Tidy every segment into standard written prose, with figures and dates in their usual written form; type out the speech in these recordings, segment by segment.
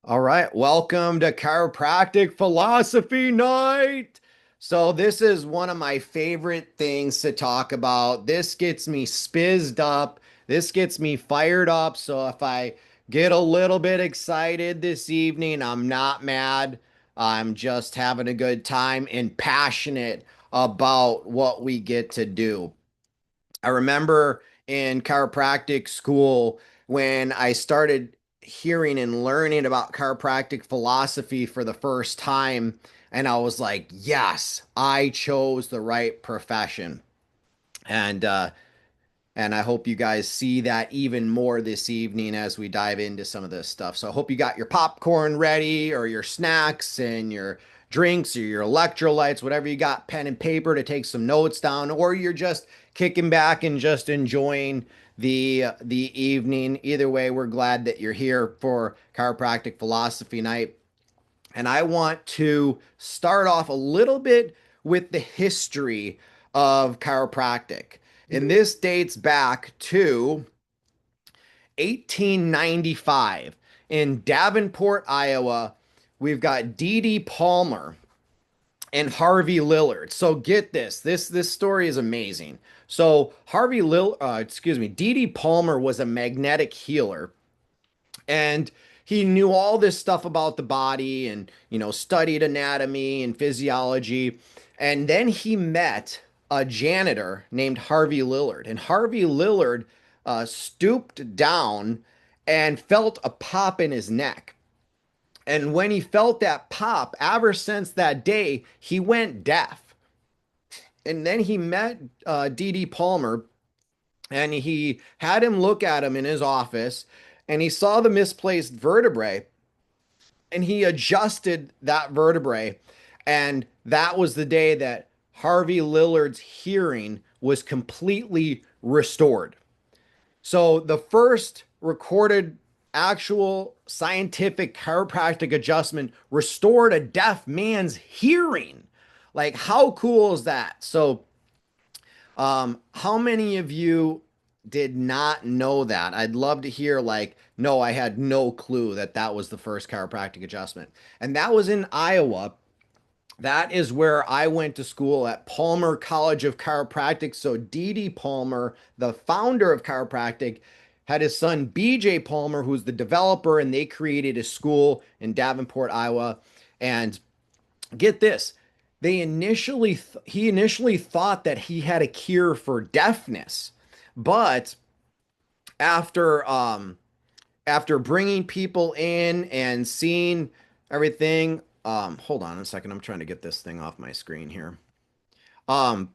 All right, welcome to Chiropractic Philosophy Night. So, this is one of my favorite things to talk about. This gets me spizzed up. This gets me fired up. So, if I get a little bit excited this evening, I'm not mad. I'm just having a good time and passionate about what we get to do. I remember in chiropractic school when I started hearing and learning about chiropractic philosophy for the first time, and I was like, yes, I chose the right profession. And and I hope you guys see that even more this evening as we dive into some of this stuff. So I hope you got your popcorn ready or your snacks and your drinks or your electrolytes, whatever you got, pen and paper to take some notes down, or you're just kicking back and just enjoying the evening. Either way, we're glad that you're here for Chiropractic Philosophy Night. And I want to start off a little bit with the history of chiropractic. And this dates back to 1895 in Davenport, Iowa. We've got D.D. Palmer and Harvey Lillard. So get this. This story is amazing. So D.D. Palmer was a magnetic healer, and he knew all this stuff about the body and studied anatomy and physiology. And then he met a janitor named Harvey Lillard, and Harvey Lillard stooped down and felt a pop in his neck. And when he felt that pop, ever since that day, he went deaf. And then he met D.D. Palmer, and he had him look at him in his office, and he saw the misplaced vertebrae, and he adjusted that vertebrae. And that was the day that Harvey Lillard's hearing was completely restored. So the first recorded actual scientific chiropractic adjustment restored a deaf man's hearing. Like, how cool is that? So, how many of you did not know that? I'd love to hear, like, no, I had no clue that that was the first chiropractic adjustment. And that was in Iowa. That is where I went to school at Palmer College of Chiropractic. So D.D. Palmer, the founder of chiropractic, had his son B.J. Palmer, who's the developer, and they created a school in Davenport, Iowa. And get this, he initially thought that he had a cure for deafness, but after after bringing people in and seeing everything, hold on a second, I'm trying to get this thing off my screen here. Um,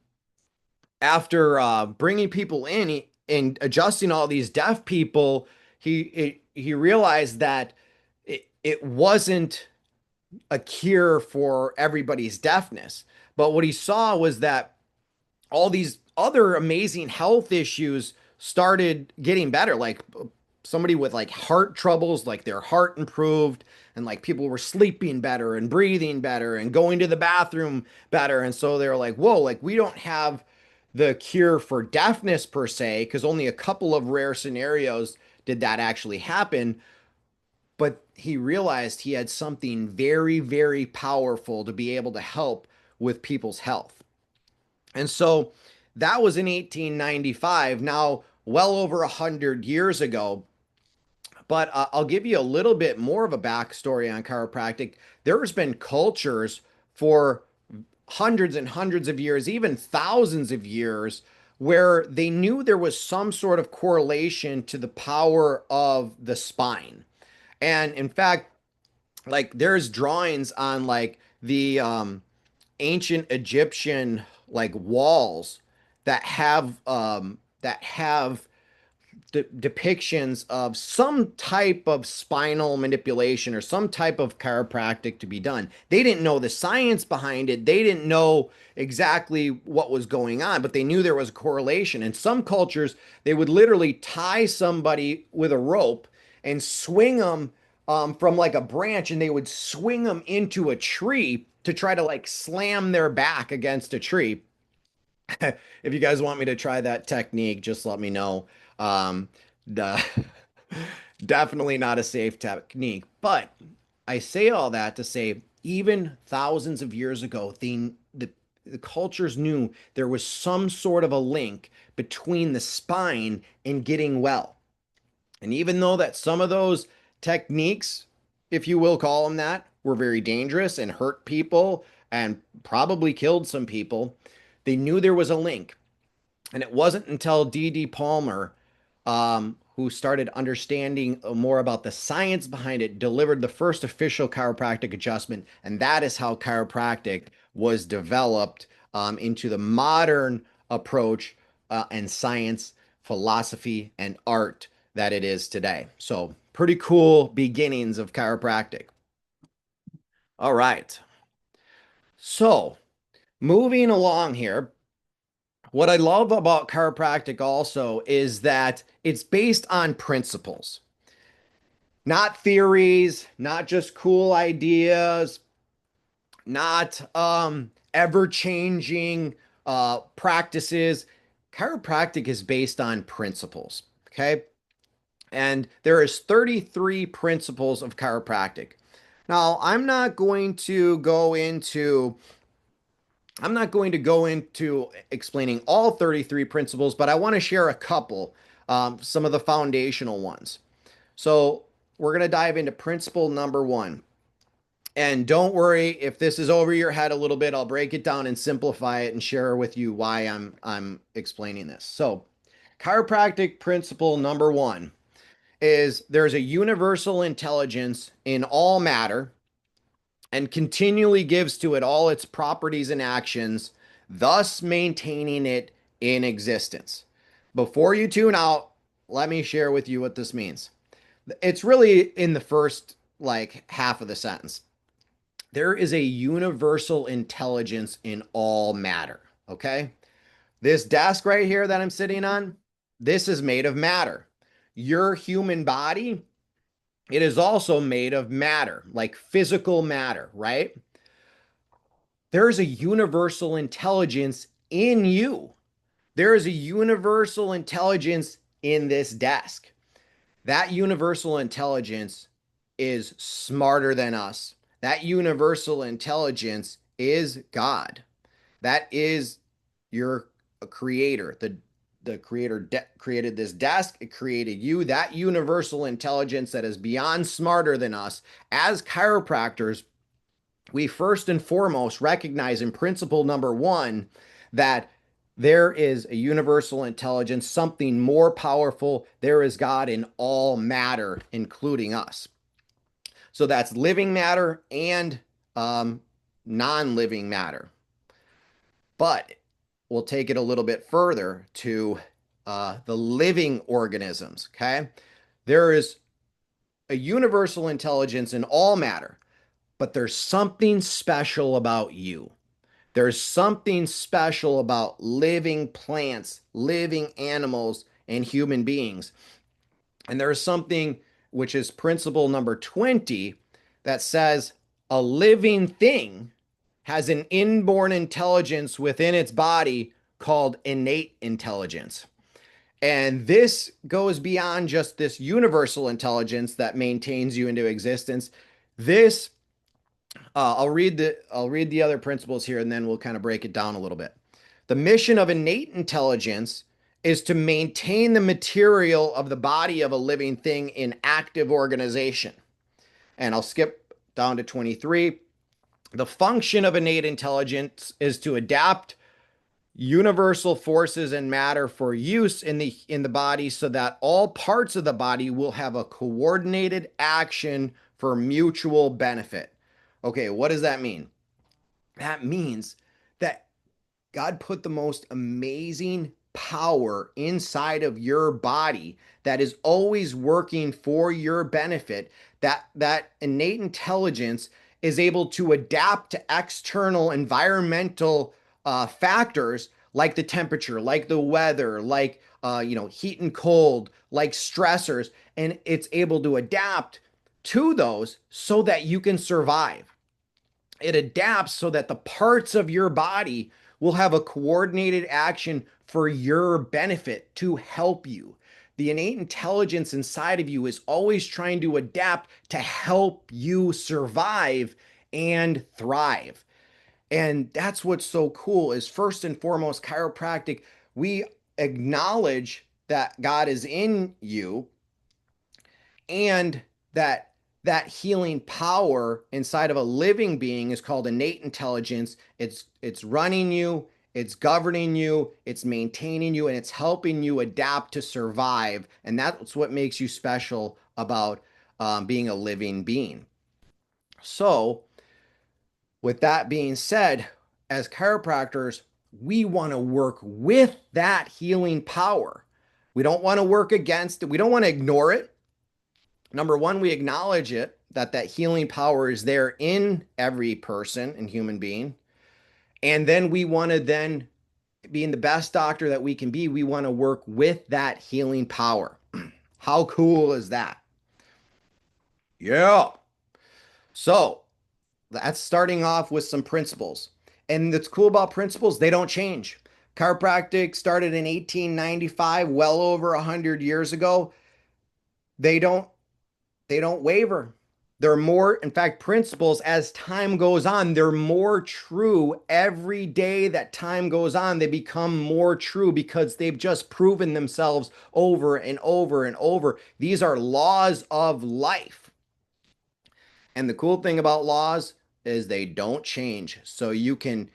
After bringing people in and adjusting all these deaf people, he realized that it wasn't a cure for everybody's deafness. But what he saw was that all these other amazing health issues started getting better. Like somebody with like heart troubles, like their heart improved, and like people were sleeping better and breathing better and going to the bathroom better. And so they were like, whoa, like we don't have the cure for deafness per se, because only a couple of rare scenarios did that actually happen. But he realized he had something very, very powerful to be able to help with people's health. And so that was in 1895, now well over 100 years ago. But I'll give you a little bit more of a backstory on chiropractic. There's been cultures for hundreds and hundreds of years, even thousands of years, where they knew there was some sort of correlation to the power of the spine. And in fact, like there's drawings on like the ancient Egyptian like walls that have depictions of some type of spinal manipulation or some type of chiropractic to be done. They didn't know the science behind it. They didn't know exactly what was going on, but they knew there was a correlation. In some cultures, they would literally tie somebody with a rope and swing them from like a branch, and they would swing them into a tree to try to like slam their back against a tree. If you guys want me to try that technique, just let me know. The, definitely not a safe technique, but I say all that to say, even thousands of years ago, the cultures knew there was some sort of a link between the spine and getting well. And even though that some of those techniques, if you will call them that, were very dangerous and hurt people and probably killed some people, they knew there was a link. And it wasn't until D.D. Palmer, who started understanding more about the science behind it, delivered the first official chiropractic adjustment. And that is how chiropractic was developed into the modern approach and science, philosophy, and art that it is today. So, pretty cool beginnings of chiropractic. All right. So, moving along here, what I love about chiropractic also is that it's based on principles, not theories, not just cool ideas, not ever changing practices. Chiropractic is based on principles. Okay. And there is 33 principles of chiropractic. Now, I'm not going to go into explaining all 33 principles, but I want to share a couple, some of the foundational ones. So we're going to dive into principle number one. And don't worry if this is over your head a little bit, I'll break it down and simplify it and share with you why I'm explaining this. So, chiropractic principle number one is there's a universal intelligence in all matter and continually gives to it all its properties and actions, thus maintaining it in existence. Before you tune out, let me share with you what this means. It's really in the first like half of the sentence. There is a universal intelligence in all matter. Okay. This desk right here that I'm sitting on, this is made of matter. Your human body, it is also made of matter, like physical matter, right? There is a universal intelligence in you. There is a universal intelligence in this desk. That universal intelligence is smarter than us. That universal intelligence is God. That is your creator. The creator created this desk, it created you. That universal intelligence that is beyond smarter than us. As chiropractors, we first and foremost recognize in principle number one that there is a universal intelligence, something more powerful. There is God in all matter, including us. So that's living matter and non living matter. But we'll take it a little bit further to the living organisms. Okay. There is a universal intelligence in all matter, but there's something special about you. There's something special about living plants, living animals, and human beings. And there's something which is principle number 20 that says a living thing has an inborn intelligence within its body called innate intelligence. And this goes beyond just this universal intelligence that maintains you into existence. This I'll read the other principles here and then we'll kind of break it down a little bit. The mission of innate intelligence is to maintain the material of the body of a living thing in active organization. And I'll skip down to 23. The function of innate intelligence is to adapt universal forces and matter for use in the body so that all parts of the body will have a coordinated action for mutual benefit. Okay, what does that mean? That means that God put the most amazing power inside of your body that is always working for your benefit. That innate intelligence is able to adapt to external environmental factors like the temperature, like the weather, like heat and cold, like stressors, and it's able to adapt to those so that you can survive. It adapts so that the parts of your body will have a coordinated action for your benefit to help you. The innate intelligence inside of you is always trying to adapt to help you survive and thrive. And that's what's so cool is first and foremost, chiropractic, we acknowledge that God is in you and that that healing power inside of a living being is called innate intelligence. It's running you, it's governing you, it's maintaining you, and it's helping you adapt to survive. And that's what makes you special about being a living being. So, with that being said, as chiropractors, we want to work with that healing power. We don't want to work against it. We don't want to ignore it. Number one, we acknowledge it that that healing power is there in every person and human being. And then we want to then being the best doctor that we can be, we want to work with that healing power. How cool is that? Yeah. So that's starting off with some principles. And that's cool about principles, they don't change. Chiropractic started in 1895, well over 100 years ago. They don't they don't waver. They're more, in fact, principles as time goes on, they're more true every day that time goes on. They become more true because they've just proven themselves over and over and over. These are laws of life. And the cool thing about laws is they don't change. So you can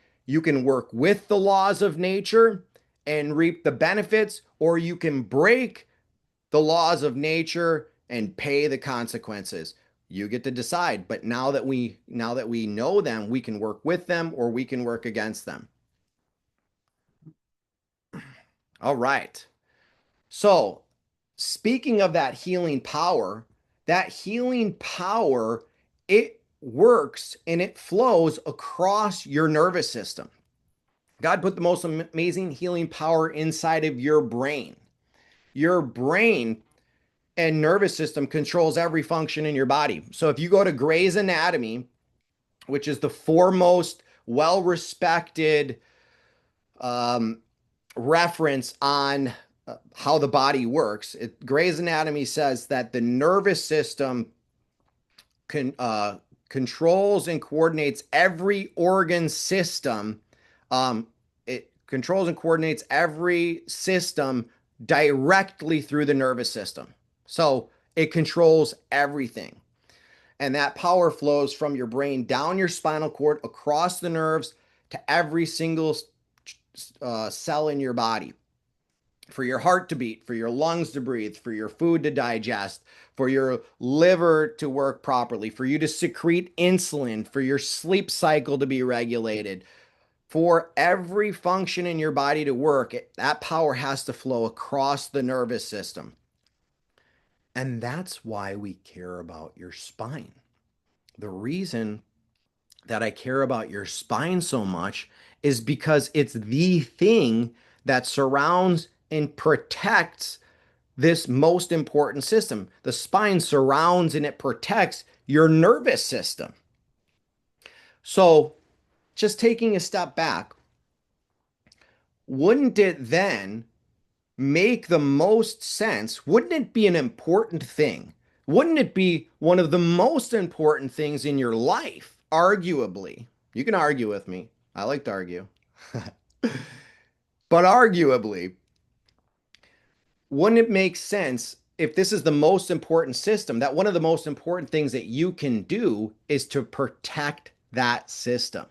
work with the laws of nature and reap the benefits, or you can break the laws of nature and pay the consequences. You get to decide. But now that we know them, we can work with them or we can work against them. All right. So, speaking of that healing power, it works and it flows across your nervous system. God put the most amazing healing power inside of your brain. Your brain and nervous system controls every function in your body. So if you go to Grey's Anatomy, which is the foremost well respected um, reference on how the body works, Grey's Anatomy says that the nervous system con, uh, controls and coordinates every organ system. It controls and coordinates every system directly through the nervous system. So it controls everything. And that power flows from your brain down your spinal cord, across the nerves to every single cell in your body. For your heart to beat, for your lungs to breathe, for your food to digest, for your liver to work properly, for you to secrete insulin, for your sleep cycle to be regulated, for every function in your body to work, that power has to flow across the nervous system. And that's why we care about your spine. The reason that I care about your spine so much is because it's the thing that surrounds and protects this most important system. The spine surrounds and it protects your nervous system. So, just taking a step back, wouldn't it then make the most sense? Wouldn't it be an important thing? Wouldn't it be one of the most important things in your life, arguably? You can argue with me. I like to argue. But arguably, wouldn't it make sense if this is the most important system, that one of the most important things that you can do is to protect that system?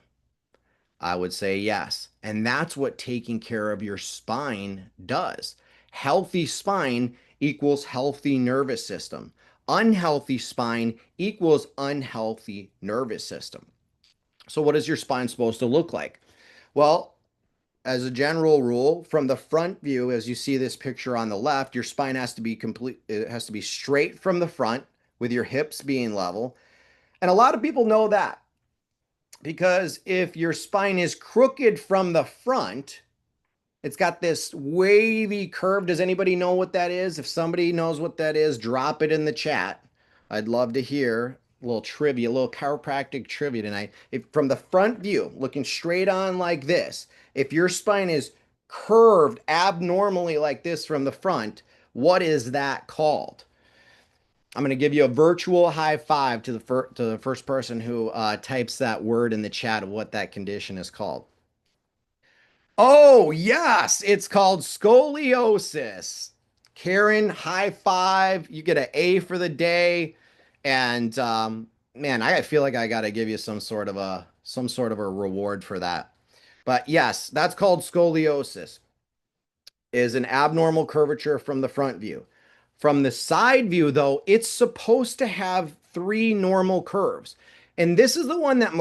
I would say yes. And that's what taking care of your spine does. Healthy spine equals healthy nervous system. Unhealthy spine equals unhealthy nervous system. So, what is your spine supposed to look like? Well, as a general rule, from the front view, as you see this picture on the left, your spine has to be complete, it has to be straight from the front with your hips being level. And a lot of people know that because if your spine is crooked from the front, it's got this wavy curve. Does anybody know what that is? If somebody knows what that is, drop it in the chat. I'd love to hear a little trivia, a little chiropractic trivia tonight. If from the front view, looking straight on like this, if your spine is curved abnormally like this from the front, What is that called? I'm going to give you a virtual high five to the first person who types that word in the chat of what that condition is called. Oh, yes, it's called scoliosis. Karen, high five. You get an A for the day. And man, I feel like I got to give you some sort of a reward for that. But yes, that's called scoliosis, is an abnormal curvature from the front view. From the side view, though, it's supposed to have three normal curves. And this is the one that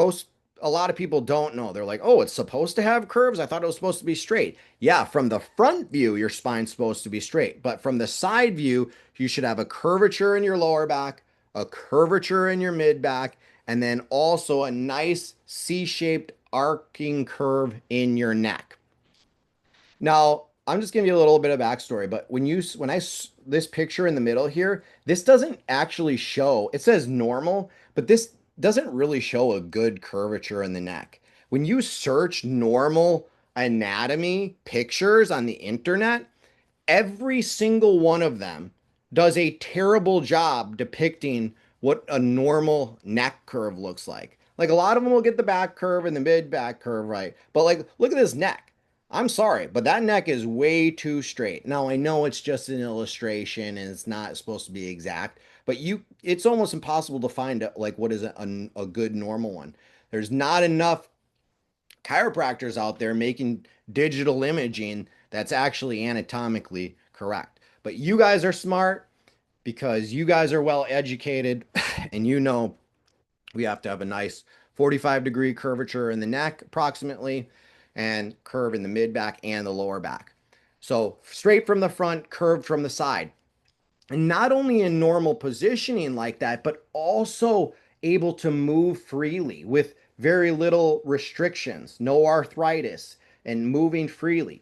a lot of people don't know. They're like, oh, it's supposed to have curves. I thought it was supposed to be straight. Yeah, from the front view, your spine's supposed to be straight. But from the side view, you should have a curvature in your lower back, a curvature in your mid back, and then also a nice C-shaped arcing curve in your neck. Now, I'm just giving you a little bit of backstory, but this picture in the middle here, this doesn't actually show, it says normal, but this doesn't really show a good curvature in the neck. When you search normal anatomy pictures on the internet, every single one of them does a terrible job depicting what a normal neck curve looks like. Like a lot of them will get the back curve and the mid back curve right. But like, look at this neck. I'm sorry, but that neck is way too straight. Now I know it's just an illustration and it's not supposed to be exact, but it's almost impossible to find like what is a good normal one. There's not enough chiropractors out there making digital imaging that's actually anatomically correct. But you guys are smart because you guys are well educated and you know we have to have a nice 45-degree curvature in the neck approximately and curve in the mid back and the lower back. So straight from the front, curved from the side. And not only in normal positioning like that, but also able to move freely with very little restrictions, no arthritis, and moving freely.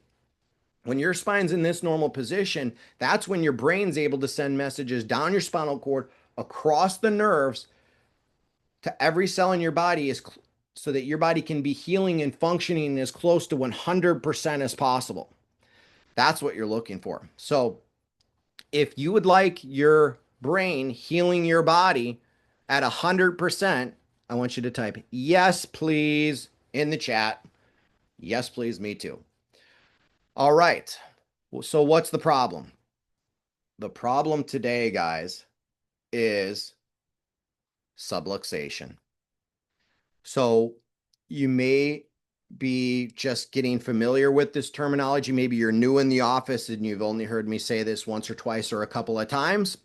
When your spine's in this normal position, that's when your brain's able to send messages down your spinal cord across the nerves to every cell in your body so that your body can be healing and functioning as close to 100% as possible. That's what you're looking for. So if you would like your brain healing your body at 100%, I want you to type yes, please in the chat. Yes, please, me too. All right. So what's the problem? The problem today, guys, is subluxation. So you may be just getting familiar with this terminology. Maybe you're new in the office and you've only heard me say this once or twice or a couple of times.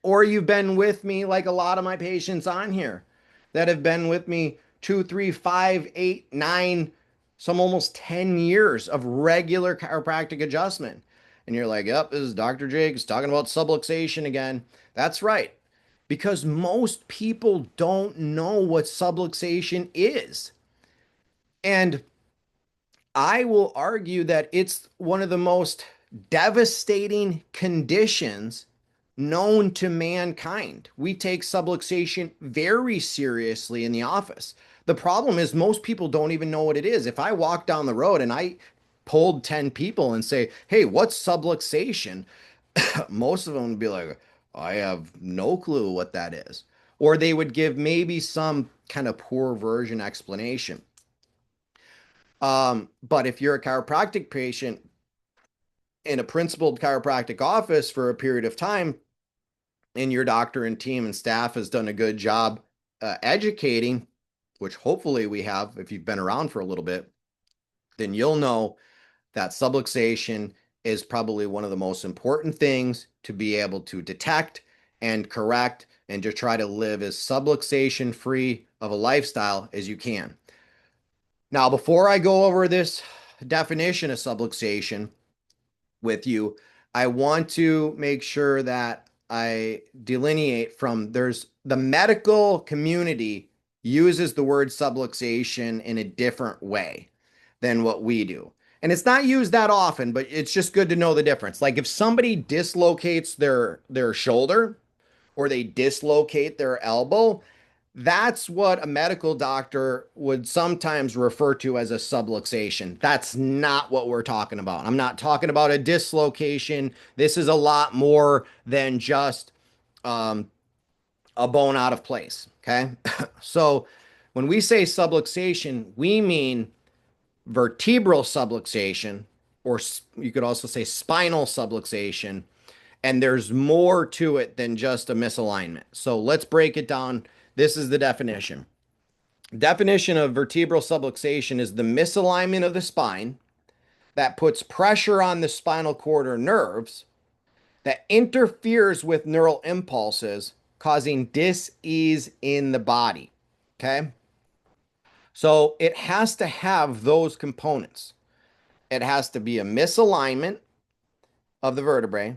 Or you've been with me like a lot of my patients on here that have been with me 2, 3, 5, 8, 9, some almost 10 years of regular chiropractic adjustment. And you're like, yep, this is Dr. Jakes talking about subluxation again. That's right. Because most people don't know what subluxation is. And I will argue that it's one of the most devastating conditions known to mankind. We take subluxation very seriously in the office. The problem is most people don't even know what it is. If I walk down the road and I polled 10 people and say, hey, what's subluxation? Most of them would be like, I have no clue what that is. Or they would give maybe some kind of poor version explanation. But if you're a chiropractic patient in a principled chiropractic office for a period of time, and your doctor and team and staff has done a good job educating, which hopefully we have if you've been around for a little bit, then you'll know that subluxation is probably one of the most important things to be able to detect and correct and to try to live as subluxation free of a lifestyle as you can. Now, before I go over this definition of subluxation with you, I want to make sure that I delineate from there's the medical community uses the word subluxation in a different way than what we do. And it's not used that often, but it's just good to know the difference. Like if somebody dislocates their shoulder or they dislocate their elbow, That's what a medical doctor would sometimes refer to as a subluxation. That's not what we're talking about. I'm not talking about a dislocation. This is a lot more than just um, a bone out of place. Okay. So when we say subluxation, we mean vertebral subluxation, or you could also say spinal subluxation. And there's more to it than just a misalignment. So let's break it down. This is the definition. Definition of vertebral subluxation is the misalignment of the spine that puts pressure on the spinal cord or nerves that interferes with neural impulses, causing dis-ease in the body. Okay. So it has to have those components. It has to be a misalignment of the vertebrae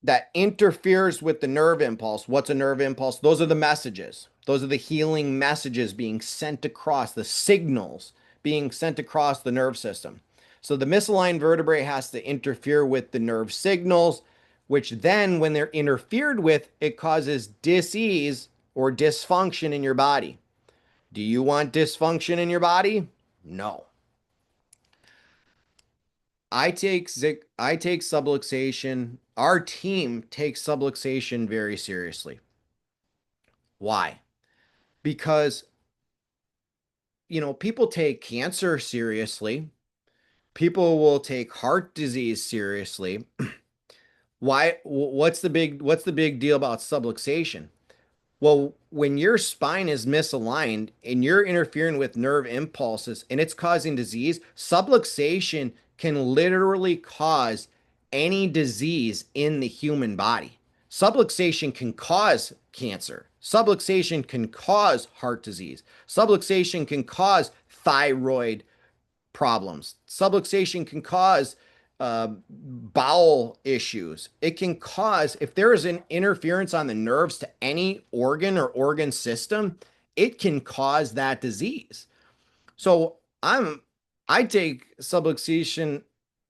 that interferes with the nerve impulse. What's a nerve impulse? Those are the messages. Those are the healing messages being sent across, the signals being sent across the nerve system. So the misaligned vertebrae has to interfere with the nerve signals, which then, when they're interfered with, it causes dis-ease or dysfunction in your body. Do you want dysfunction in your body? No. I take subluxation. Our team takes subluxation very seriously. Why? Because, people take cancer seriously. People will take heart disease seriously. Why? What's the big deal about subluxation? Well, when your spine is misaligned and you're interfering with nerve impulses and it's causing disease, subluxation can literally cause any disease in the human body. Subluxation can cause cancer. Subluxation can cause heart disease. Subluxation can cause thyroid problems. Subluxation can cause bowel issues. It can cause, if there is an interference on the nerves to any organ or organ system, it can cause that disease. So I take subluxation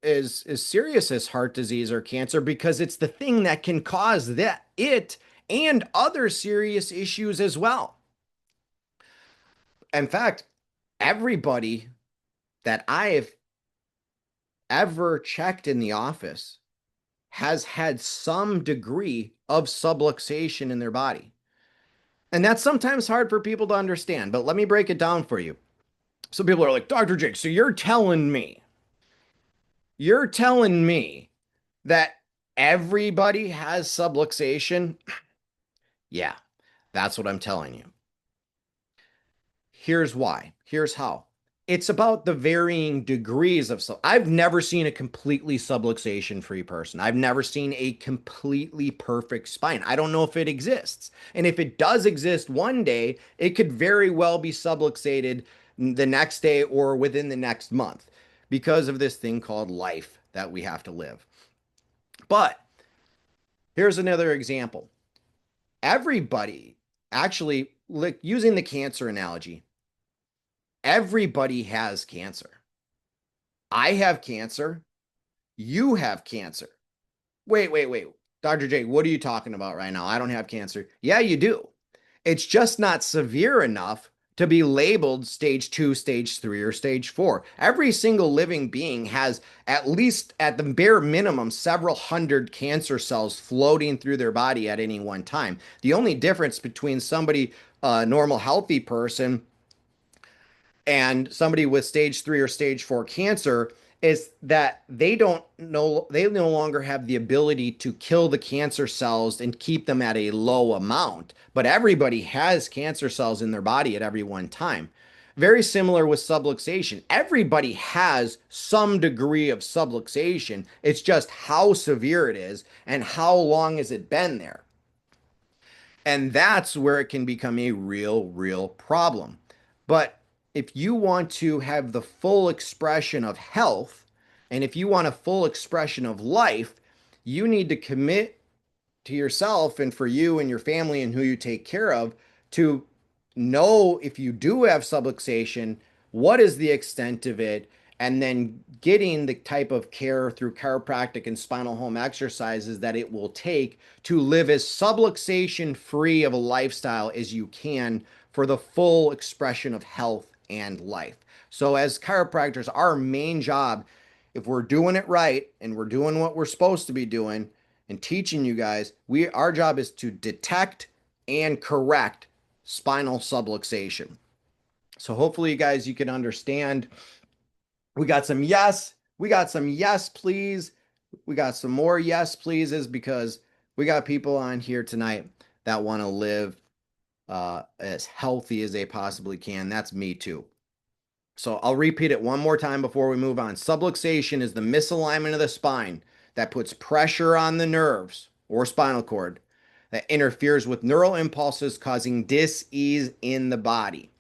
as serious as heart disease or cancer because it's the thing that can cause it and other serious issues as well. In fact, everybody that I've ever checked in the office has had some degree of subluxation in their body. And that's sometimes hard for people to understand, but let me break it down for you. Some people are like, Dr. Jake, so you're telling me that everybody has subluxation? Yeah, that's what I'm telling you. Here's why. Here's how. It's about the varying degrees of sub. I've never seen a completely subluxation free person. I've never seen a completely perfect spine. I don't know if it exists. And if it does exist one day, it could very well be subluxated the next day or within the next month because of this thing called life that we have to live. But here's another example. Everybody, actually, like using the cancer analogy, everybody has cancer. I have cancer. You have cancer. Wait. Dr. J, what are you talking about right now? I don't have cancer. Yeah, you do. It's just not severe enough to be labeled stage 2, stage 3, or stage 4. Every single living being has, at least at the bare minimum, several hundred cancer cells floating through their body at any one time. The only difference between somebody, a normal, healthy person, and somebody with stage 3 or stage 4 cancer is that they no longer have the ability to kill the cancer cells and keep them at a low amount, but everybody has cancer cells in their body at every one time. Very similar with subluxation. Everybody has some degree of subluxation. It's just how severe it is and how long has it been there. And that's where it can become a real problem. But if you want to have the full expression of health, and if you want a full expression of life, you need to commit to yourself and for you and your family and who you take care of to know if you do have subluxation, what is the extent of it, and then getting the type of care through chiropractic and spinal home exercises that it will take to live as subluxation free of a lifestyle as you can for the full expression of health and life. So, as chiropractors, our main job, if we're doing it right and we're doing what we're supposed to be doing and teaching you guys, our job is to detect and correct spinal subluxation. So hopefully you guys you can understand. We got some yes, we got some yes please. We got some more yes pleases because we got people on here tonight that want to live as healthy as they possibly can. That's me too. So I'll repeat it one more time before we move on. Subluxation is the misalignment of the spine that puts pressure on the nerves or spinal cord that interferes with neural impulses, causing dis-ease in the body.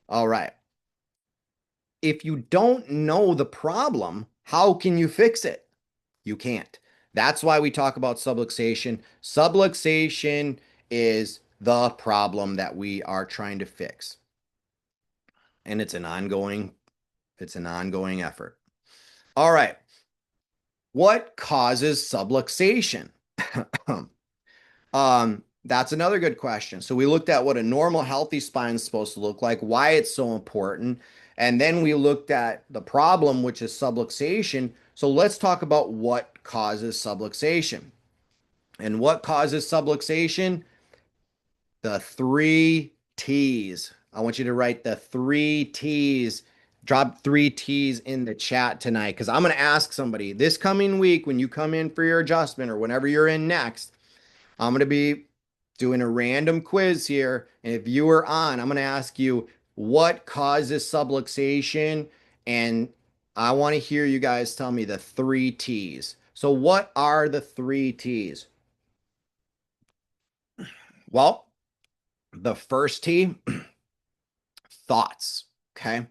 All right. If you don't know the problem, how can you fix it? You can't. That's why we talk about subluxation. Subluxation is the problem that we are trying to fix. And it's an ongoing effort. All right. What causes subluxation? That's another good question. So we looked at what a normal healthy spine is supposed to look like, why it's so important, and then we looked at the problem, which is subluxation. So let's talk about what causes subluxation. And what causes subluxation? The three T's. I want you to write the three T's. Drop three T's in the chat tonight because I'm going to ask somebody this coming week when you come in for your adjustment or whenever you're in next. I'm going to be doing a random quiz here. And if you are on, I'm going to ask you what causes subluxation. And I want to hear you guys tell me the three T's. So, what are the three T's? Well, the first T, thoughts. Okay.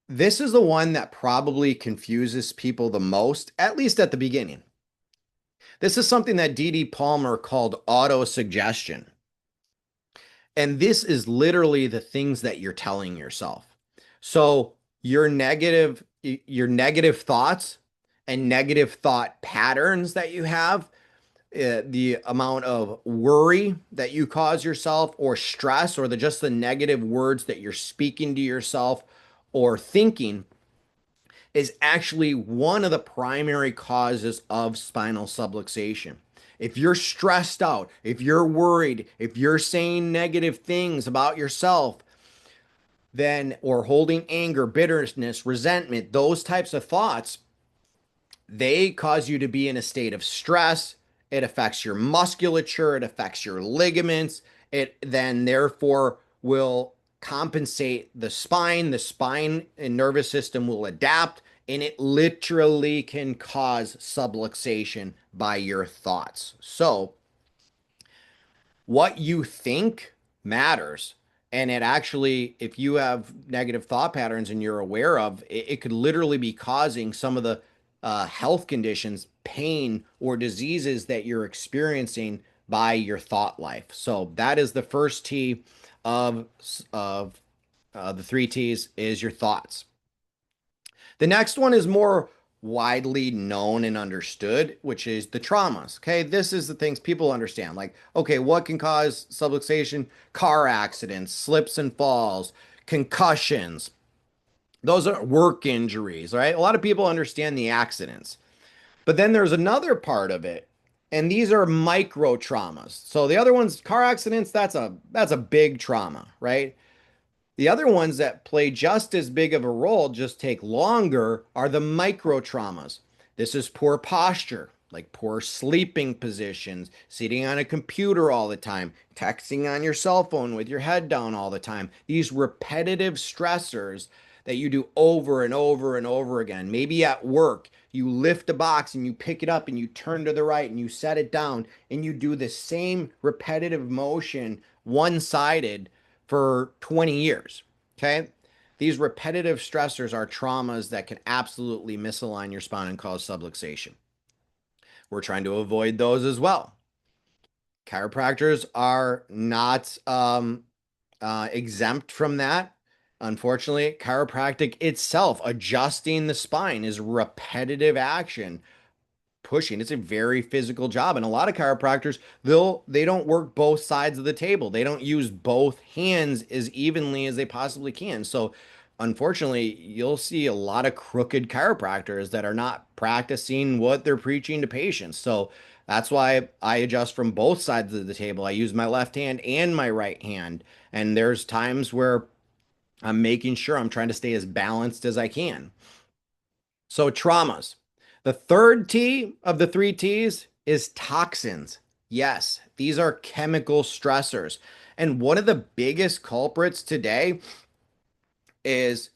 This is the one that probably confuses people the most, at least at the beginning. This is something that D.D. Palmer called autosuggestion. And this is literally the things that you're telling yourself. So your negative thoughts and negative thought patterns that you have, the amount of worry that you cause yourself or stress or just the negative words that you're speaking to yourself or thinking is actually one of the primary causes of spinal subluxation. If you're stressed out, if you're worried, if you're saying negative things about yourself, then, or holding anger, bitterness, resentment, those types of thoughts, they cause you to be in a state of stress. It affects your musculature, it affects your ligaments. It then, therefore, will compensate the spine. The spine and nervous system will adapt, and it literally can cause subluxation by your thoughts. So, what you think matters. And it actually, if you have negative thought patterns and you're aware of, it could literally be causing some of the health conditions, pain, or diseases that you're experiencing by your thought life. So that is the first T of the three T's is your thoughts. The next one is more widely known and understood, which is the traumas. Okay, this is the things people understand. Like, okay, what can cause subluxation? Car accidents, slips and falls, concussions. Those are work injuries, right? A lot of people understand the accidents. But then there's another part of it, and these are micro traumas. So the other ones, car accidents, that's a big trauma, right? The other ones that play just as big of a role, just take longer, are the micro traumas. This is poor posture, like poor sleeping positions, sitting on a computer all the time, texting on your cell phone with your head down all the time. These repetitive stressors that you do over and over and over again. Maybe at work, you lift a box and you pick it up and you turn to the right and you set it down and you do the same repetitive motion one sided for 20 years. Okay. These repetitive stressors are traumas that can absolutely misalign your spine and cause subluxation. We're trying to avoid those as well. Chiropractors are not exempt from that. Unfortunately, chiropractic itself, adjusting the spine, is repetitive action. Pushing, it's a very physical job, and a lot of chiropractors, they don't work both sides of the table. They don't use both hands as evenly as they possibly can. So unfortunately, you'll see a lot of crooked chiropractors that are not practicing what they're preaching to patients. So that's why I adjust from both sides of the table. I use my left hand and my right hand, and there's times where I'm making sure I'm trying to stay as balanced as I can. So, traumas. The third T of the three T's is toxins. Yes, these are chemical stressors. And one of the biggest culprits today is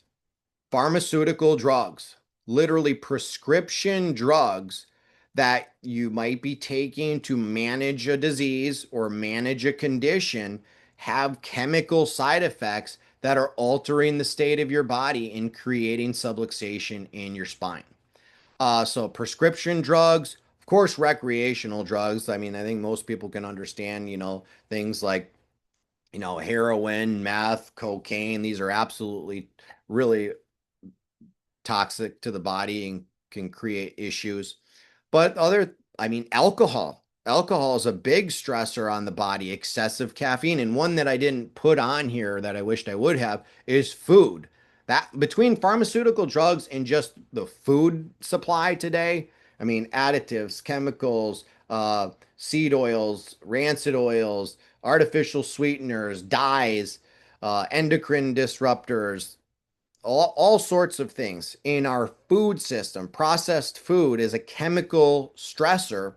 pharmaceutical drugs, literally prescription drugs that you might be taking to manage a disease or manage a condition have chemical side effects that are altering the state of your body and creating subluxation in your spine. So prescription drugs, of course, recreational drugs. I mean, I think most people can understand, things like, heroin, meth, cocaine. These are absolutely really toxic to the body and can create issues. But I mean, alcohol. Alcohol is a big stressor on the body, excessive caffeine. And one that I didn't put on here that I wished I would have is food. That between pharmaceutical drugs and just the food supply today, I mean, additives, chemicals, seed oils, rancid oils, artificial sweeteners, dyes, endocrine disruptors, all sorts of things in our food system. Processed food is a chemical stressor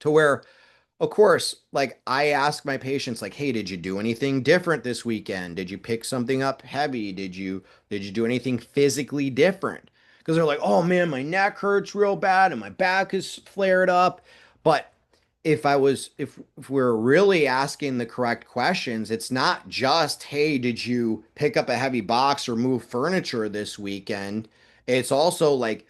to where, of course, like I ask my patients, like, hey, did you do anything different this weekend? Did you pick something up heavy? Did you do anything physically different? Because they're like, oh man, my neck hurts real bad and my back is flared up. But if we're really asking the correct questions, it's not just, hey, did you pick up a heavy box or move furniture this weekend? It's also like,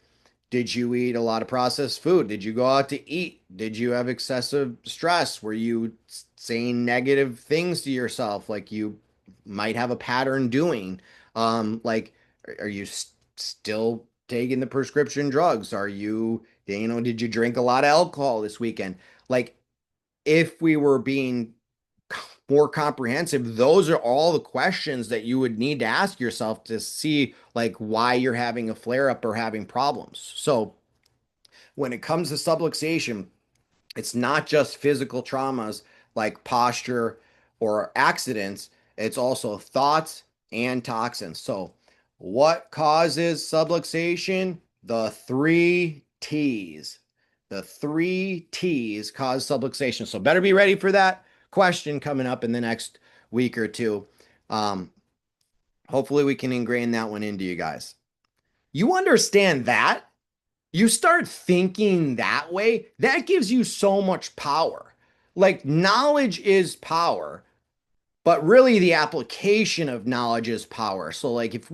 did you eat a lot of processed food? Did you go out to eat? Did you have excessive stress? Were you saying negative things to yourself like you might have a pattern doing? Like, are you still taking the prescription drugs? Did you drink a lot of alcohol this weekend? Like, if we were being more comprehensive, those are all the questions that you would need to ask yourself to see like why you're having a flare up or having problems. So when it comes to subluxation, it's not just physical traumas like posture or accidents, it's also thoughts and toxins. So, what causes subluxation? The three T's. The three T's cause subluxation. So, better be ready for that question coming up in the next week or two. Um, Hopefully, we can ingrain that one into you guys. You understand that? You start thinking that way, that gives you so much power. Like knowledge is power, but really the application of knowledge is power. So like if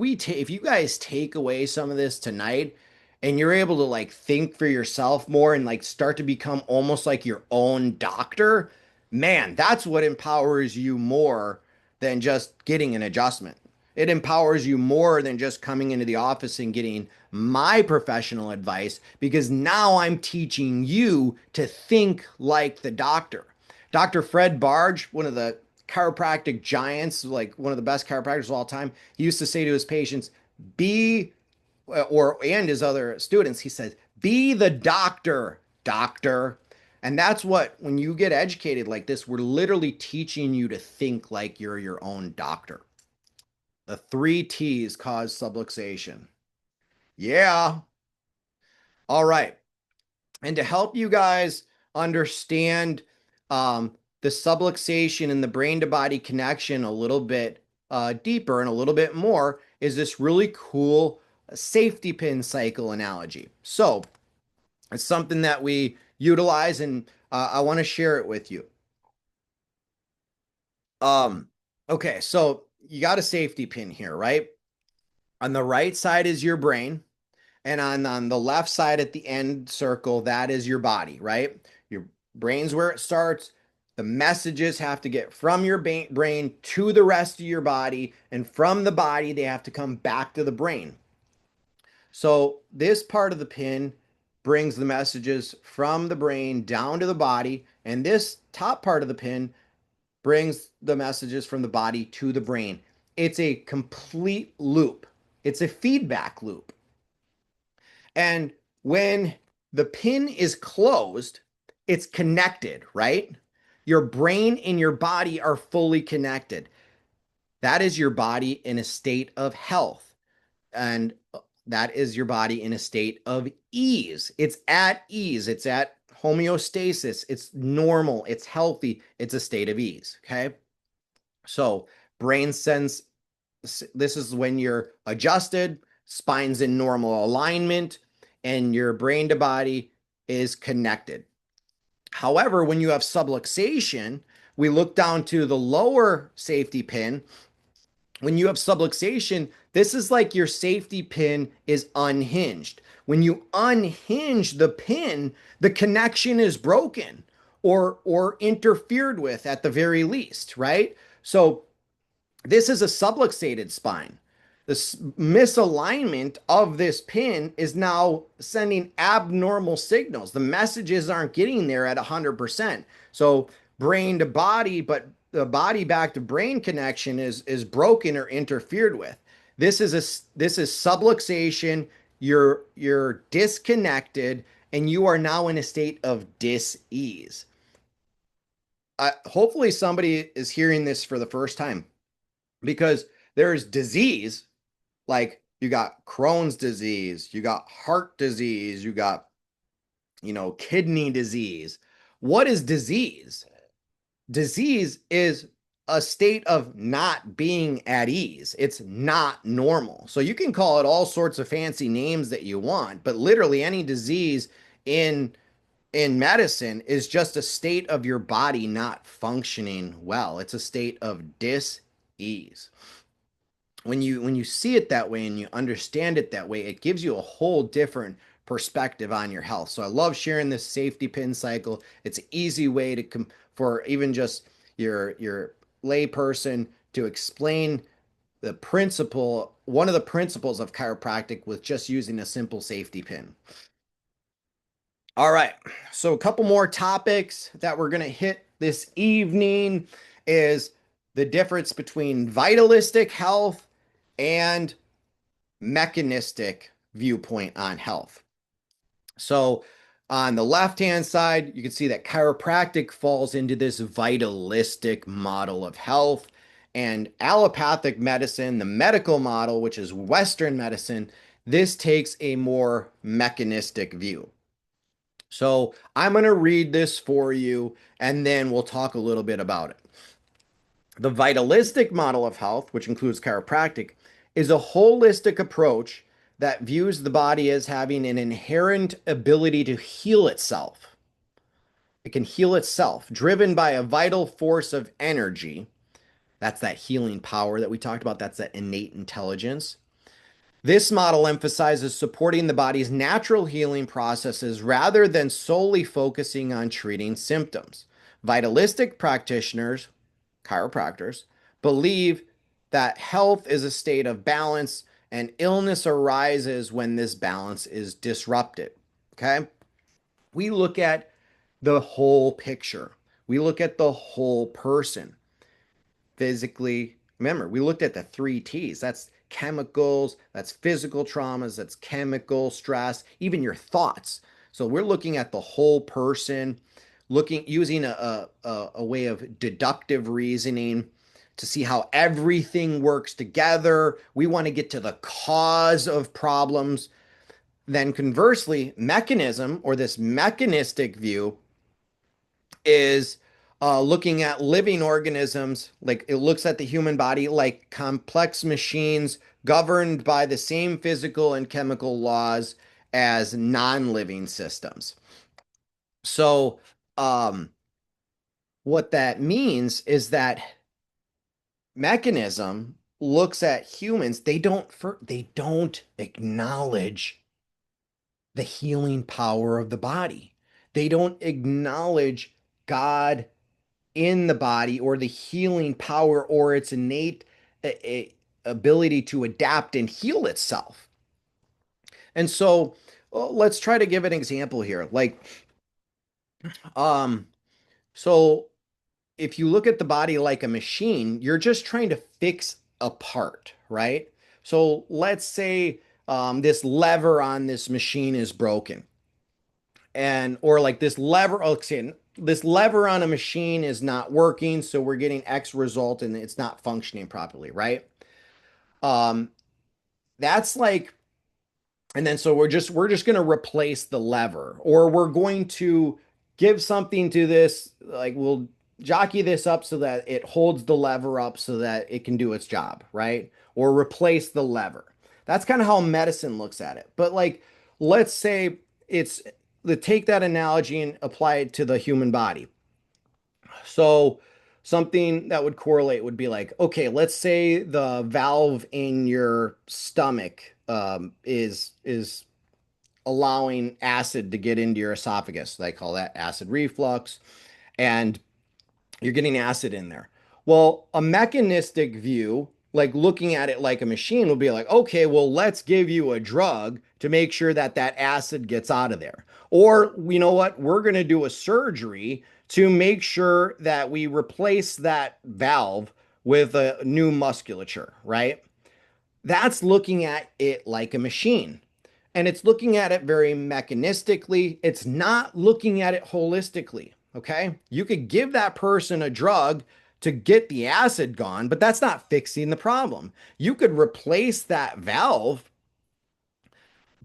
you guys take away some of this tonight and you're able to like think for yourself more and like start to become almost like your own doctor, man, that's what empowers you more than just getting an adjustment. It empowers you more than just coming into the office and getting my professional advice because now I'm teaching you to think like the doctor. Dr. Fred Barge, one of the chiropractic giants, like one of the best chiropractors of all time, he used to say to his patients, be, and his other students, he said, be the doctor, doctor. And that's what, when you get educated like this, we're literally teaching you to think like you're your own doctor. The three T's cause subluxation. Yeah. All right. And to help you guys understand the subluxation and the brain to body connection a little bit deeper and a little bit more is this really cool safety pin cycle analogy. So it's something that we utilize and I want to share it with you. Um, okay, so you got a safety pin here, right? On the right side is your brain. And on the left side at the end circle, that is your body, right? Your brain's where it starts. The messages have to get from your brain to the rest of your body, and from the body, they have to come back to the brain. So, this part of the pin brings the messages from the brain down to the body, and this top part of the pin brings the messages from the body to the brain. It's a complete loop, it's a feedback loop. And when the pin is closed, it's connected, right? Your brain and your body are fully connected. That is your body in a state of health. And that is your body in a state of ease. It's at ease. It's at homeostasis. It's normal. It's healthy. It's a state of ease. Okay. So, brain sense, this is when you're adjusted, spine's in normal alignment, and your brain to body is connected. However, when you have subluxation, we look down to the lower safety pin. When you have subluxation, this is like your safety pin is unhinged. When you unhinge the pin, the connection is broken or interfered with at the very least, right? So this is a subluxated spine. The misalignment of this pin is now sending abnormal signals. The messages aren't getting there at 100%. So brain to body, but the body back to brain connection is broken or interfered with. This is subluxation. You're disconnected, and you are now in a state of dis-ease. Hopefully somebody is hearing this for the first time, because there's disease, like you got Crohn's disease, you got heart disease, you got, kidney disease. What is disease? Disease is a state of not being at ease. It's not normal. So you can call it all sorts of fancy names that you want, but literally any disease in medicine is just a state of your body not functioning well. It's a state of dis-ease. When you see it that way and you understand it that way, it gives you a whole different perspective on your health. So I love sharing this safety pin cycle. It's an easy way to for even just your lay person to explain the principle, one of the principles of chiropractic, with just using a simple safety pin. All right. So a couple more topics that we're going to hit this evening is the difference between vitalistic health and mechanistic viewpoint on health. So on the left-hand side, you can see that chiropractic falls into this vitalistic model of health, and allopathic medicine, the medical model, which is Western medicine, this takes a more mechanistic view. So I'm going to read this for you, and then we'll talk a little bit about it. The vitalistic model of health, which includes chiropractic, is a holistic approach that views the body as having an inherent ability to heal itself. It can heal itself, driven by a vital force of energy. That's that healing power that we talked about. That's that innate intelligence. This model emphasizes supporting the body's natural healing processes rather than solely focusing on treating symptoms. Vitalistic practitioners, chiropractors, believe that health is a state of balance and illness arises when this balance is disrupted. Okay? We look at the whole picture, we look at the whole person physically. Remember, we looked at the 3 T's. That's chemicals, that's physical traumas, that's chemical stress, even your thoughts. So we're looking at the whole person, using a way of deductive reasoning to see how everything works together. We want to get to the cause of problems. Then conversely, mechanism, or this mechanistic view, is looking at living organisms. Like, it looks at the human body like complex machines governed by the same physical and chemical laws as non-living systems. So, what that means is that mechanism looks at humans. They don't acknowledge the healing power of the body. They don't acknowledge God in the body or the healing power or its innate ability to adapt and heal itself. And so let's try to give an example here. Um, so if you look at the body like a machine, you're just trying to fix a part, right? So let's say this lever on this machine is broken, and or like this lever, okay, this lever on a machine is not working, so we're getting X result and it's not functioning properly, right? Um, that's like and then so we're just going to replace the lever, or we're going to give something to this, like we'll jockey this up so that it holds the lever up so that it can do its job, right? Or replace the lever. That's kind of how medicine looks at it. But like, let's say it's the take that analogy and apply it to the human body. So something that would correlate would be like, okay, let's say the valve in your stomach is allowing acid to get into your esophagus. They call that acid reflux, and you're getting acid in there. Well, a mechanistic view, like looking at it like a machine, would be like, okay, well, let's give you a drug to make sure that that acid gets out of there. Or, you know what? We're going to do a surgery to make sure that we replace that valve with a new musculature, right? That's looking at it like a machine. And it's looking at it very mechanistically. It's not looking at it holistically. Okay. You could give that person a drug to get the acid gone, but that's not fixing the problem. You could replace that valve,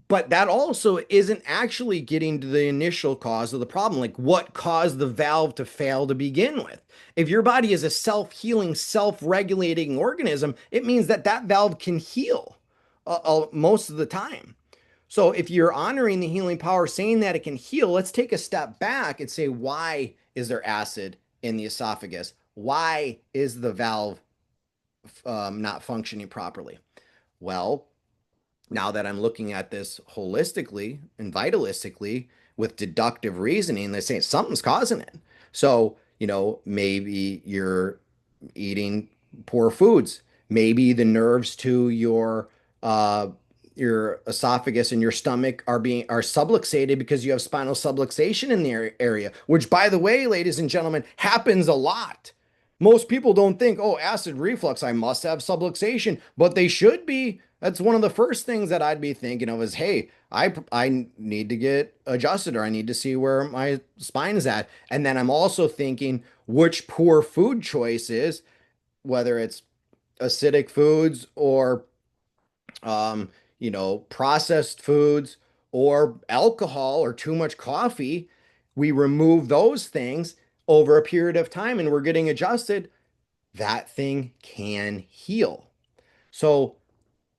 but that also isn't actually getting to the initial cause of the problem. Like what caused the valve to fail to begin with? If your body is a self-healing, self-regulating organism, it means that that valve can heal most of the time. So if you're honoring the healing power, saying that it can heal, let's take a step back and say, why is there acid in the esophagus? Why is the valve not functioning properly? Well, now that I'm looking at this holistically and vitalistically with deductive reasoning, they're saying something's causing it. So, maybe you're eating poor foods. Maybe the nerves to your esophagus and your stomach are subluxated because you have spinal subluxation in the area, which by the way, ladies and gentlemen, happens a lot. Most people don't think, oh, acid reflux, I must have subluxation, but they should be. That's one of the first things that I'd be thinking of is, hey, I need to get adjusted, or I need to see where my spine is at. And then I'm also thinking which poor food choices, whether it's acidic foods or processed foods or alcohol or too much coffee, we remove those things over a period of time and we're getting adjusted, that thing can heal. So,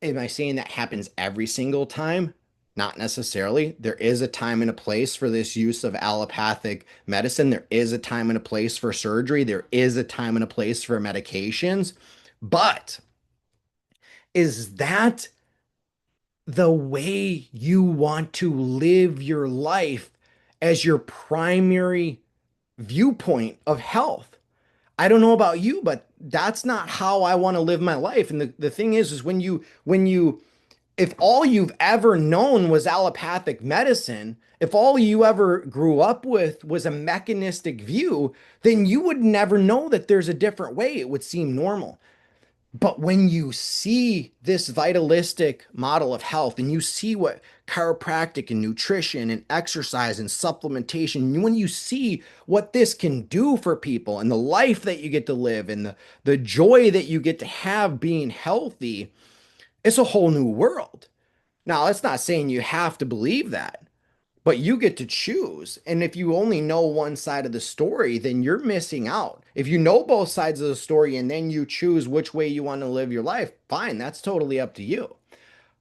am I saying that happens every single time? Not necessarily. There is a time and a place for this use of allopathic medicine. There is a time and a place for surgery. There is a time and a place for medications. But is that the way you want to live your life as your primary viewpoint of health? I don't know about you, but that's not how I want to live my life. And the thing is if all you've ever known was allopathic medicine, if all you ever grew up with was a mechanistic view, then you would never know that there's a different way. It would seem normal. But when you see this vitalistic model of health and you see what chiropractic and nutrition and exercise and supplementation, when you see what this can do for people and the life that you get to live and the joy that you get to have being healthy, it's a whole new world. Now, that's not saying you have to believe that, but you get to choose. And if you only know one side of the story, then you're missing out. If you know both sides of the story and then you choose which way you want to live your life, fine, that's totally up to you.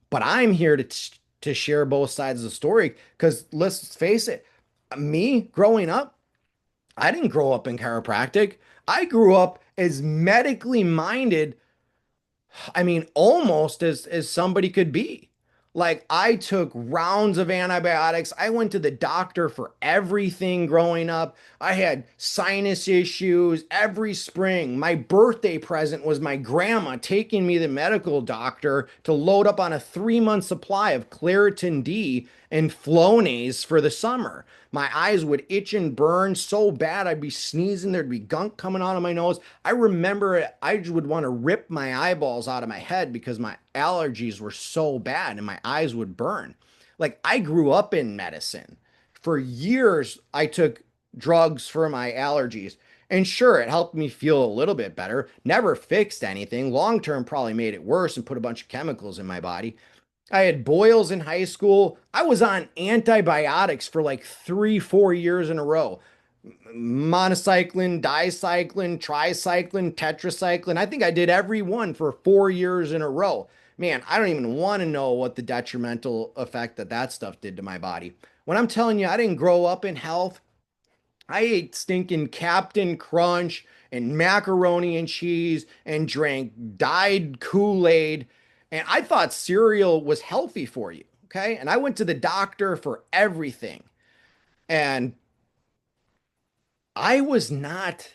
But I'm here to share both sides of the story because let's face it, me growing up, I didn't grow up in chiropractic. I grew up as medically minded, I mean, almost as somebody could be. Like I took rounds of antibiotics. I went to the doctor for everything growing up. I had sinus issues every spring. My birthday present was my grandma taking me to the medical doctor to load up on a 3 month supply of Claritin D and Flonase for the summer. My eyes would itch and burn so bad I'd be sneezing. There'd be gunk coming out of my nose. I remember it, I just would want to rip my eyeballs out of my head because my allergies were so bad and my eyes would burn. Like I grew up in medicine. For years, I took drugs for my allergies. And sure, it helped me feel a little bit better. Never fixed anything. Long term, probably made it worse and put a bunch of chemicals in my body. I had boils in high school. I was on antibiotics for like 3, 4 years in a row. Monocycline, dicycline, tricycline, tetracycline. I think I did every one for 4 years in a row. Man, I don't even want to know what the detrimental effect that that stuff did to my body. When I'm telling you, I didn't grow up in health. I ate stinking Captain Crunch and macaroni and cheese and drank dyed Kool-Aid. And I thought cereal was healthy for you. Okay. And I went to the doctor for everything. And I was not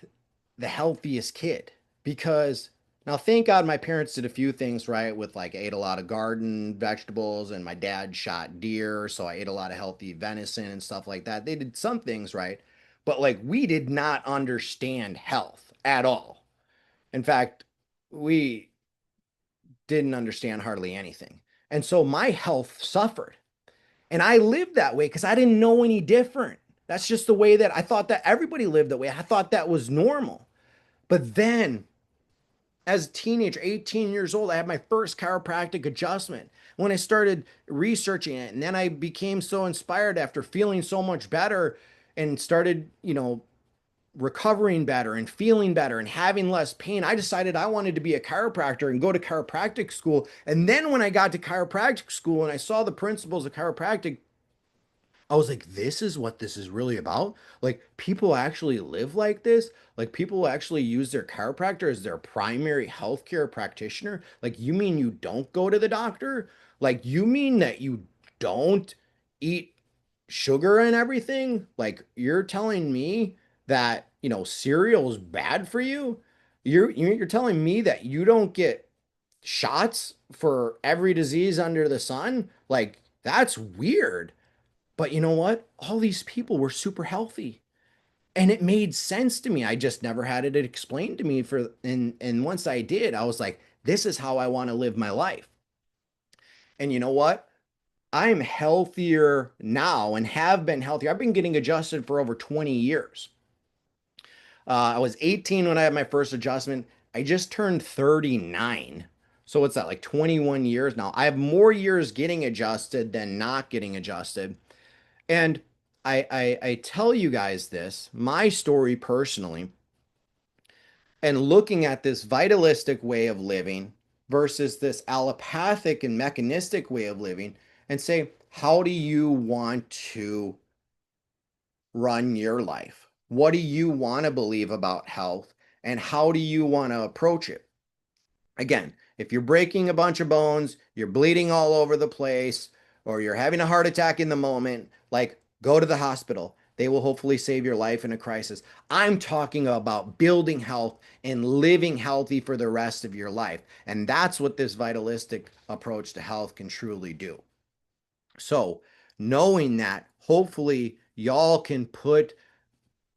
the healthiest kid because now, thank God my parents did a few things right with like ate a lot of garden vegetables and my dad shot deer. So I ate a lot of healthy venison and stuff like that. They did some things right, but like we did not understand health at all. In fact, we didn't understand hardly anything. And so my health suffered. And I lived that way because I didn't know any different. That's just the way that I thought that everybody lived that way. I thought that was normal. But then as a teenager, 18 years old, I had my first chiropractic adjustment. When I started researching it, and then I became so inspired after feeling so much better and started, recovering better and feeling better and having less pain, I decided I wanted to be a chiropractor and go to chiropractic school. And then when I got to chiropractic school and I saw the principles of chiropractic, I was like, this is what this is really about. Like, people actually live like this. Like, people actually use their chiropractor as their primary healthcare practitioner. Like, you mean you don't go to the doctor? Like, you mean that you don't eat sugar and everything? Like, you're telling me that, cereal is bad for you? You're telling me that you don't get shots for every disease under the sun? Like, that's weird. But you know what? All these people were super healthy. And it made sense to me. I just never had it explained to me and once I did, I was like, this is how I want to live my life. And you know what? I'm healthier now and have been healthier. I've been getting adjusted for over 20 years. I was 18 when I had my first adjustment. I just turned 39. So what's that, like 21 years now? I have more years getting adjusted than not getting adjusted. And I tell you guys this, my story personally, and looking at this vitalistic way of living versus this allopathic and mechanistic way of living, and say, how do you want to run your life? What do you want to believe about health? And how do you want to approach it? Again, if you're breaking a bunch of bones, you're bleeding all over the place, or you're having a heart attack in the moment, like go to the hospital. They will hopefully save your life in a crisis. I'm talking about building health and living healthy for the rest of your life. And that's what this vitalistic approach to health can truly do. So, knowing that, hopefully, y'all can put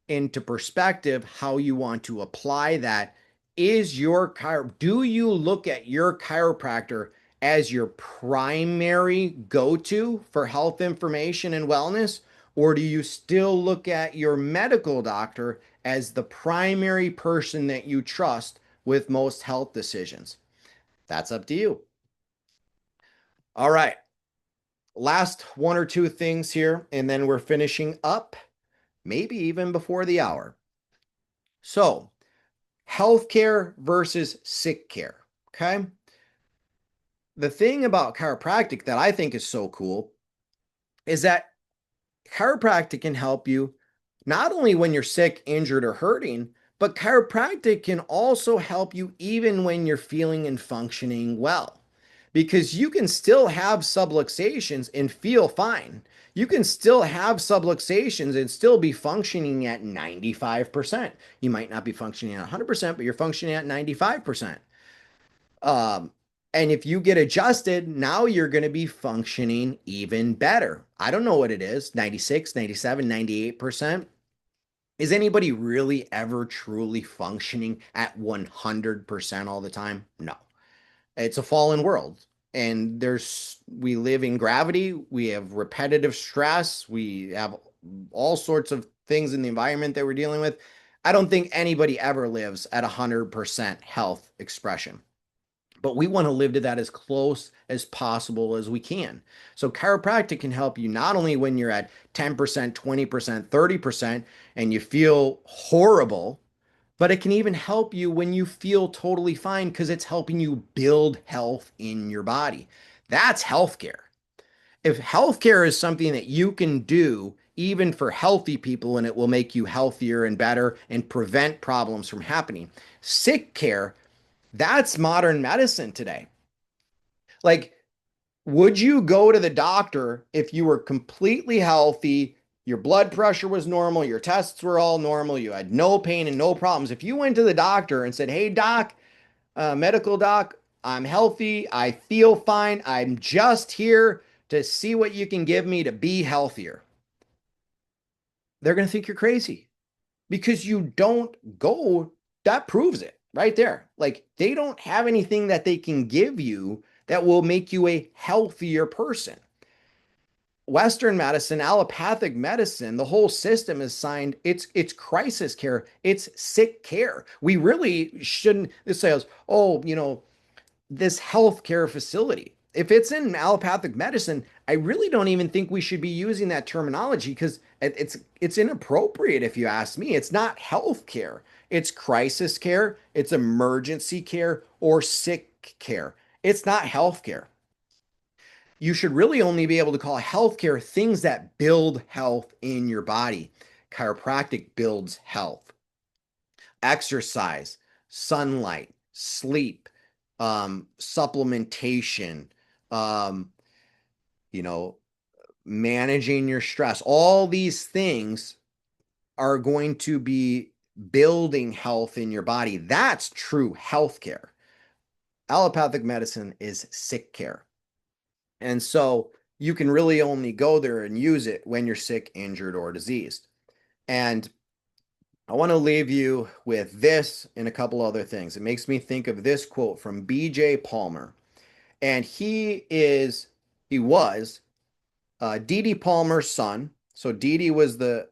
into perspective how you want to apply that. Do you look at your chiropractor as your primary go-to for health information and wellness, or do you still look at your medical doctor as the primary person that you trust with most health decisions? That's up to you. All right, last one or two things here, and then we're finishing up, maybe even before the hour. So, healthcare versus sick care. Okay. The thing about chiropractic that I think is so cool is that chiropractic can help you not only when you're sick, injured, or hurting, but chiropractic can also help you even when you're feeling and functioning well. because you can still have subluxations and feel fine. You can still have subluxations and still be functioning at 95%. You might not be functioning at 100%, but you're functioning at 95%. Um, and if you get adjusted, now you're going to be functioning even better. I don't know what it is, 96, 97, 98%. Is anybody really ever truly functioning at 100% all the time? No. It's a fallen world. And we live in gravity, we have repetitive stress, we have all sorts of things in the environment that we're dealing with. I don't think anybody ever lives at 100% health expression, but we want to live to that as close as possible as we can. So chiropractic can help you not only when you're at 10%, 20%, 30% and you feel horrible, but it can even help you when you feel totally fine because it's helping you build health in your body. That's healthcare. If healthcare is something that you can do even for healthy people and it will make you healthier and better and prevent problems from happening, sick care, that's modern medicine today. Like, would you go to the doctor if you were completely healthy, your blood pressure was normal, your tests were all normal, you had no pain and no problems? If you went to the doctor and said, "Hey, doc, medical doc, I'm healthy, I feel fine, I'm just here to see what you can give me to be healthier," they're going to think you're crazy because you don't go. That proves it right there. Like, they don't have anything that they can give you that will make you a healthier person. Western medicine, allopathic medicine, the whole system is signed. It's crisis care. It's sick care. We really shouldn't. This says, oh, this healthcare facility. If it's in allopathic medicine, I really don't even think we should be using that terminology because it's inappropriate. If you ask me, it's not healthcare. It's crisis care. It's emergency care or sick care. It's not healthcare. You should really only be able to call healthcare things that build health in your body. Chiropractic builds health. Exercise, sunlight, sleep, supplementation, um, you know, managing your stress. All these things are going to be building health in your body. That's true healthcare. Allopathic medicine is sick care. And so you can really only go there and use it when you're sick, injured, or diseased. And I want to leave you with this and a couple other things. It makes me think of this quote from B.J. Palmer. And he was Dee Palmer's son. So Dee was the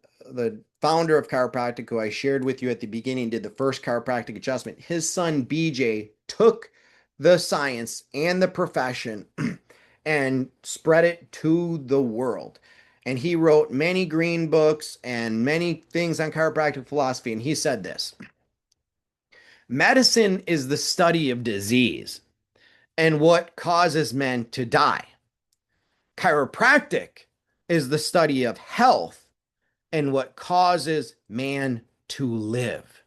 founder of chiropractic, who I shared with you at the beginning, did the first chiropractic adjustment. His son BJ took the science and the profession and spread it to the world. And he wrote many green books and many things on chiropractic philosophy. And he said this: medicine is the study of disease and what causes men to die. Chiropractic is the study of health and what causes man to live.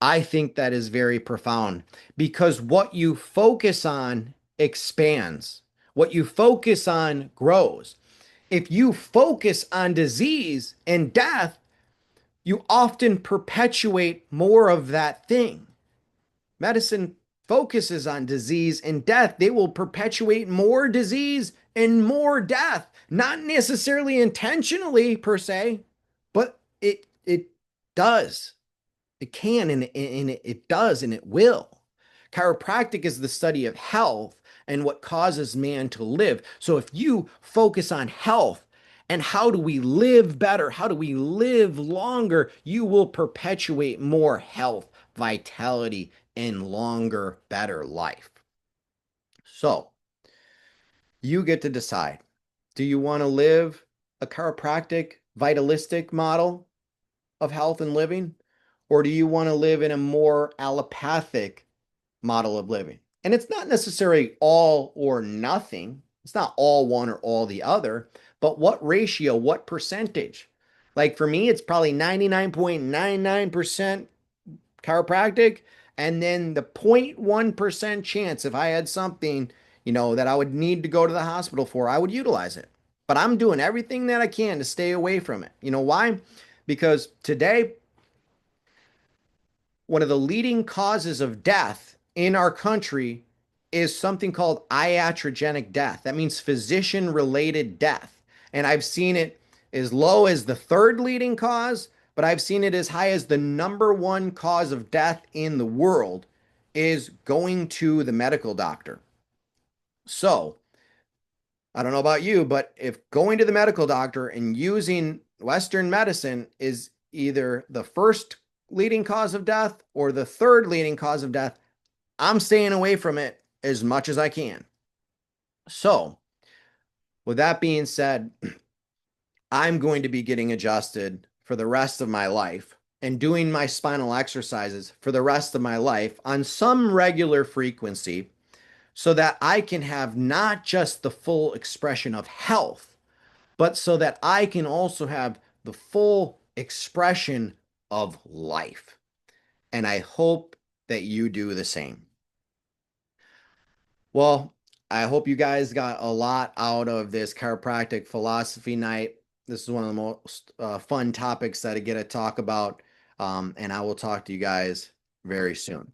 I think that is very profound because what you focus on expands. What you focus on grows. If you focus on disease and death, you often perpetuate more of that thing. Medicine focuses on disease and death. They will perpetuate more disease and more death, not necessarily intentionally per se, but it does. It can and it does and it will. Chiropractic is the study of health and what causes man to live. So if you focus on health and how do we live better, how do we live longer, you will perpetuate more health, vitality, and longer, better life. So you get to decide. Do you want to live a chiropractic, vitalistic model of health and living? Or do you want to live in a more allopathic model of living? And it's not necessarily all or nothing. It's not all one or all the other, but what ratio, what percentage? Like for me, it's probably 99.99% chiropractic. And then the 0.1% chance if I had something, that I would need to go to the hospital for, I would utilize it. But I'm doing everything that I can to stay away from it. You know why? Because today, one of the leading causes of death in our country is something called iatrogenic death. That means physician related death. And I've seen it as low as the third leading cause, but I've seen it as high as the number one cause of death in the world is going to the medical doctor. So, I don't know about you, but if going to the medical doctor and using Western medicine is either the first leading cause of death or the third leading cause of death, I'm staying away from it as much as I can. So, with that being said, I'm going to be getting adjusted for the rest of my life and doing my spinal exercises for the rest of my life on some regular frequency so that I can have not just the full expression of health, but so that I can also have the full expression of life. And I hope that you do the same. Well, I hope you guys got a lot out of this chiropractic philosophy night. This is one of the most fun topics that I get to talk about. And I will talk to you guys very soon.